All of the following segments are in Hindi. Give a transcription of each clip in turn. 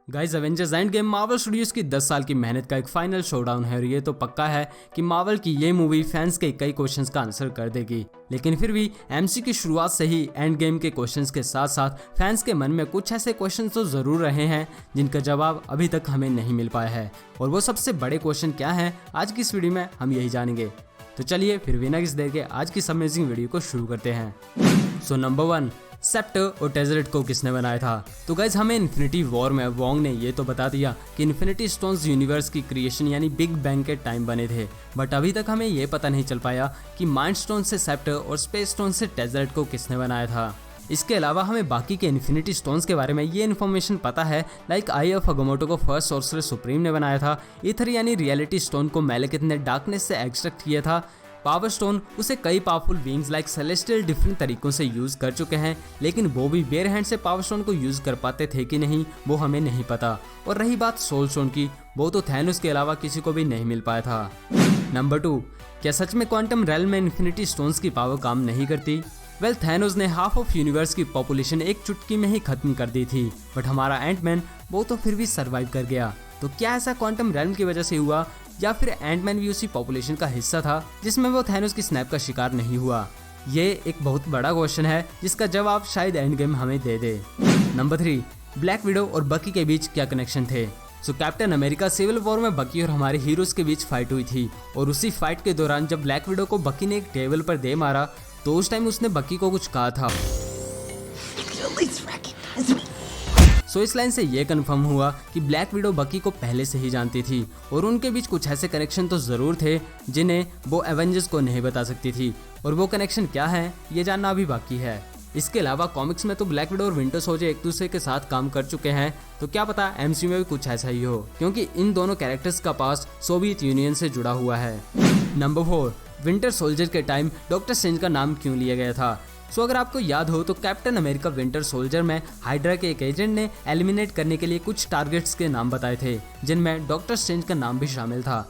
Guys Avengers end game Marvel studios की 10 साल की मेहनत का एक फाइनल शोडाउन है और ये तो पक्का है कि मार्वल की ये मूवी फैंस के कई क्वेश्चंस का आंसर कर देगी। लेकिन फिर भी एमसी की शुरुआत से ही एंड गेम के क्वेश्चंस के साथ साथ फैंस के मन में कुछ ऐसे क्वेश्चंस तो जरूर रहे हैं जिनका जवाब अभी तक हमें नहीं मिल पाया है। और वो सबसे बड़े क्वेश्चन क्या है, आज की इस वीडियो में हम यही जानेंगे। तो चलिए फिर बिना किसी देर के आज की अमेजिंग वीडियो को शुरू करते हैं। सो नंबर 1, सेप्टर और टेजरेट को किसने बनाया था। तो गाइज हमें इन्फिनिटी वॉर में वोंग ने ये तो बता दिया कि इन्फिनिटी स्टोन्स यूनिवर्स की क्रिएशन यानी बिग बैंग के टाइम बने थे, बट अभी तक हमें ये पता नहीं चल पाया कि माइंड स्टोन से सेप्टर और स्पेस स्टोन से टेजरेट को किसने बनाया था। इसके अलावा हमें बाकी के इन्फिनिटी स्टोन्स के बारे में ये इन्फॉर्मेशन पता है, लाइक आई ऑफ अगामोटो को फर्स्ट सॉर्सरर सुप्रीम ने बनाया था। ईथर यानी रियलिटी स्टोन को मैलेकिथ ने डार्कनेस से एक्सट्रैक्ट किया था। पावर स्टोन उसे कई powerful beings like celestial different तरीकों से यूज कर चुके हैं, लेकिन वो भी बेयर हैंड से पावर स्टोन को यूज कर पाते थे कि नहीं वो हमें नहीं पता। और रही बात सोल स्टोन की, वो तो थैनोस के अलावा किसी को भी नहीं मिल पाया था। नंबर 2, क्या सच में क्वांटम रेल्म में इन्फिनिटी स्टोन्स की पावर काम नहीं करती। वेल थैनोस ने हाफ ऑफ यूनिवर्स की पॉपुलेशन एक चुटकी में ही खत्म कर दी थी, बट हमारा एंटमैन वो तो फिर भी सरवाइव कर गया। तो क्या ऐसा क्वांटम रेल्म की वजह से हुआ, या फिर एंटमैन भी उसी पॉपुलेशन का हिस्सा था जिसमें वो थैनोस की स्नैप का शिकार नहीं हुआ। ये एक बहुत बड़ा क्वेश्चन है जिसका जवाब शायद एंड गेम हमें दे दे। नंबर 3, ब्लैक विडो और बकी के बीच क्या कनेक्शन थे। सो कैप्टन अमेरिका सिविल वॉर में बकी और हमारे हीरोज के बीच फाइट हुई थी, और उसी फाइट के दौरान जब ब्लैक विडो को बकी ने एक टेबल पर दे मारा तो उस टाइम उसने बकी को कुछ कहा था। सो इस लाइन से ये कंफर्म हुआ कि ब्लैक विडो बकी को पहले से ही जानती थी, और उनके बीच कुछ ऐसे कनेक्शन तो जरूर थे जिन्हें वो एवेंजर्स को नहीं बता सकती थी, और वो कनेक्शन क्या है ये जानना अभी बाकी है। इसके अलावा कॉमिक्स में तो ब्लैक विडो और विंटर सोल्जर एक दूसरे के साथ काम कर चुके हैं, तो क्या पता एमसीयू में भी कुछ ऐसा ही हो, क्योंकि इन दोनों कैरेक्टर्स का पास्ट सोवियत यूनियन से जुड़ा हुआ है। नंबर 4, विंटर सोल्जर के टाइम डॉक्टर स्ट्रेंज का नाम क्यों लिया गया था। सो अगर आपको याद हो तो कैप्टन अमेरिका विंटर सोल्जर में हाइड्रा के एक एजेंट ने एलिमिनेट करने के लिए कुछ टारगेट्स के नाम बताए थे, जिनमें डॉक्टर स्ट्रेंज का नाम भी शामिल था।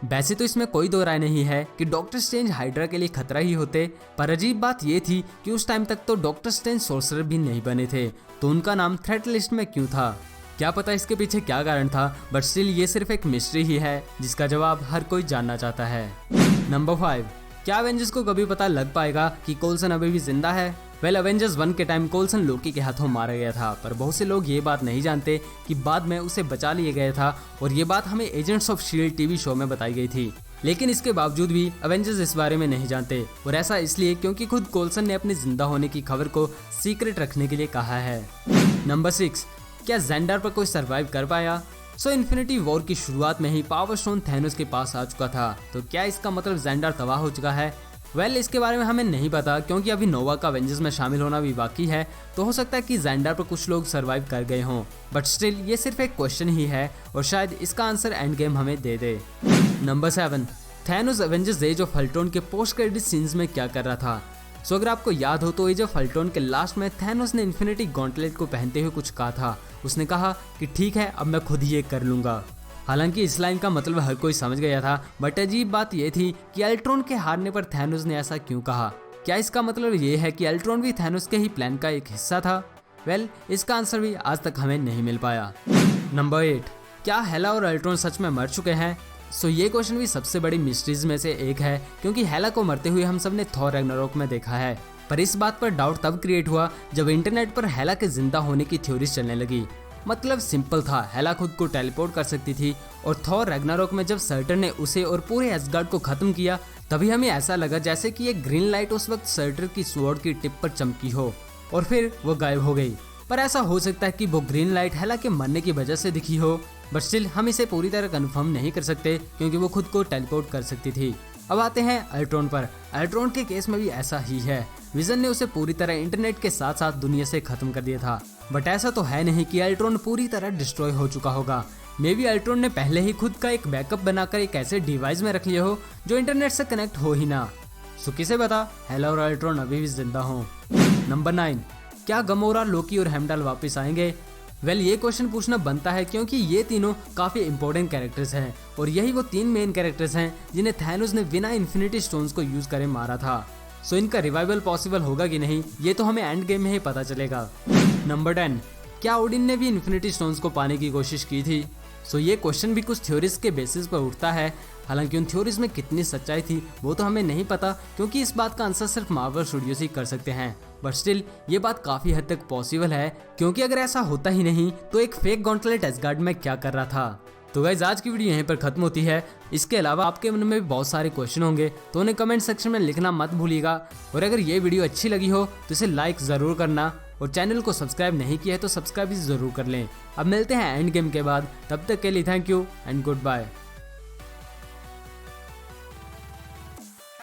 वैसे तो इसमें कोई दो राय नहीं है कि डॉक्टर स्ट्रेंज हाइड्रा के लिए खतरा ही होते, पर अजीब बात ये थी कि उस टाइम तक तो डॉक्टर स्ट्रेंज सोर्सरर भी नहीं बने थे, तो उनका नाम थ्रेट लिस्ट में क्यों था। क्या पता इसके पीछे क्या कारण था, बट स्टिल ये सिर्फ एक मिस्ट्री ही है जिसका जवाब हर कोई जानना चाहता है। नंबर 5, क्या एवेंजर्स को कभी पता लग पाएगा कि कोल्सन अभी भी जिंदा है। वेल एवेंजर्स 1 के टाइम कोल्सन लोकी के हाथों मारा गया था, पर बहुत से लोग ये बात नहीं जानते कि बाद में उसे बचा लिया गया था, और ये बात हमें agents of shield TV show में बताई गई थी। लेकिन इसके बावजूद भी एवेंजर्स इस बारे में नहीं जानते, और ऐसा इसलिए क्योंकि खुद कोल्सन ने अपने जिंदा होने की खबर को सीक्रेट रखने के लिए कहा है। नंबर 6, क्या ज़ेंडार पर कोई सरवाइव कर पाया। सो इन्फिनिटी वॉर की शुरुआत में ही पावर स्टोन थैनोस के पास आ चुका था, तो क्या इसका मतलब ज़ेंडार तबाह हो चुका है। वेल इसके बारे में हमें नहीं पता, क्योंकि अभी नोवा का एवेंजर्स में शामिल होना भी बाकी है, तो हो सकता है कि ज़ेंडार पर कुछ लोग सरवाइव कर गए हों, बट स्टिल ये सिर्फ एक क्वेश्चन ही है, और शायद इसका आंसर एंड गेम हमें दे दे। Number 7, Thanos Avengers Age of Ultron के पोस्ट क्रेडिट सीन्स में क्या कर रहा था। सो अगर आपको याद हो तो एज ऑफ अल्ट्रॉन के लास्ट में थैनोस ने इन्फिनिटी गॉन्टलेट को पहनते हुए कुछ कहा था। उसने कहा कि ठीक है अब मैं खुद ही ये कर लूंगा। हालांकि इस लाइन का मतलब हर कोई समझ गया था, बट अजीब बात यह थी कि अल्ट्रॉन के हारने पर थैनोस ने ऐसा क्यों कहा। क्या इसका मतलब ये है कि अल्ट्रॉन भी थैनोस के ही प्लान का एक हिस्सा था। वेल इसका आंसर भी आज तक हमें नहीं मिल पाया। नंबर 8, क्या हेला और अल्ट्रॉन सच में मर चुके हैं। सो ये क्वेश्चन भी सबसे बड़ी मिस्ट्रीज में से एक है, क्योंकि हेला को मरते हुए हम सब ने थॉर रैग्नारोक में देखा है, पर इस बात पर डाउट तब क्रिएट हुआ जब इंटरनेट पर हेला के जिंदा होने की थ्योरीज चलने लगी। मतलब सिंपल था, हेला खुद को टेलीपोर्ट कर सकती थी, और थॉर रैग्नारोक में जब सर्टर ने उसे और पूरे एसगार्ड को खत्म किया तभी हमें ऐसा लगा जैसे कि एक ग्रीन लाइट उस वक्त सर्टर की स्वॉर्ड की टिप पर चमकी हो और फिर वो गायब हो गई। पर ऐसा हो सकता है कि वो ग्रीन लाइट हेला के मरने की वजह से दिखी हो, बट स्टिल हम इसे पूरी तरह कंफर्म नहीं कर सकते, क्योंकि वो खुद को टेलीपोर्ट कर सकती थी। अब आते हैं अल्ट्रॉन पर। अल्ट्रॉन के केस में भी ऐसा ही है, विजन ने उसे पूरी तरह इंटरनेट के साथ साथ दुनिया से खत्म कर दिया था, बट ऐसा तो है नहीं कि अल्ट्रॉन पूरी तरह डिस्ट्रॉय हो चुका होगा। मे बी अल्ट्रॉन ने पहले ही खुद का एक बैकअप बनाकर एक ऐसे डिवाइस में रख लिया हो जो इंटरनेट से कनेक्ट हो ही ना। सो किसे पता हेला और अल्ट्रॉन अभी भी जिंदा हो। नंबर 9, क्या गमोरा, लोकी और हेमडाल वापस आएंगे। वेल ये क्वेश्चन पूछना बनता है, क्योंकि ये तीनों काफी इंपॉर्टेंट कैरेक्टर्स हैं, और यही वो 3 मेन कैरेक्टर्स हैं जिन्हें थैनोस ने बिना इन्फिनिटी स्टोन्स को यूज करे मारा था। सो इनका रिवाइवल पॉसिबल होगा कि नहीं ये तो हमें एंड गेम में ही पता चलेगा। नंबर 10, क्या ओडिन ने भी इन्फिनिटी स्टोन्स को पाने की कोशिश की थी? सो ये क्वेश्चन भी कुछ थ्योरीज के बेसिस पर उठता है। हालांकि उन थ्योरीज में कितनी सच्चाई थी वो तो हमें नहीं पता, क्योंकि इस बात का आंसर सिर्फ मार्वल स्टूडियोज ही कर सकते हैं। बट स्टिल ये बात काफी हद तक पॉसिबल है, क्योंकि अगर ऐसा होता ही नहीं तो एक फेक गॉन्टलेट एसगार्ड में क्या कर रहा था। तो गाइस आज की वीडियो यहीं पर खत्म होती है। इसके अलावा आपके मन में भी बहुत सारे क्वेश्चन होंगे तो उन्हें कमेंट सेक्शन में लिखना मत भूलिएगा। और अगर ये वीडियो अच्छी लगी हो तो इसे लाइक जरूर करना, और चैनल को सब्सक्राइब नहीं किया है तो सब्सक्राइब भी जरूर कर लें। अब मिलते हैं एंड गेम के बाद, तब तक के लिए thank you and good bye.